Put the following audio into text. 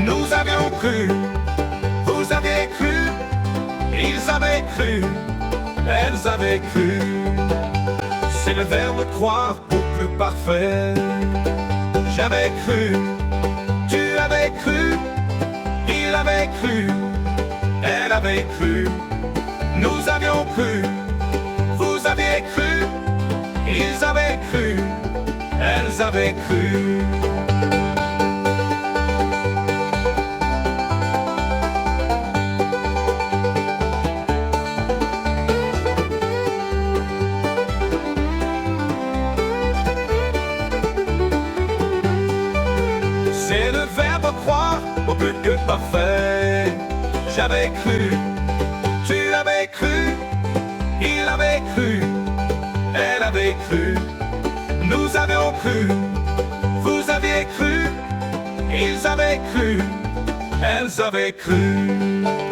Nous avions cru, vous aviez cru, ils avaient cru, elles avaient cru. C'est le verbe croire pour plus parfait. J'avais cru, tu avais cru, il avait cru, elle avait cru. Nous avions cru, vous aviez cru, ils avaient cru, elles avaient cru. C'est le verbe croire au but que parfait. J'avais cru, tu avais cru, il avait cru, elle avait cru. Nous avions cru, vous aviez cru, ils avaient cru, elles avaient cru.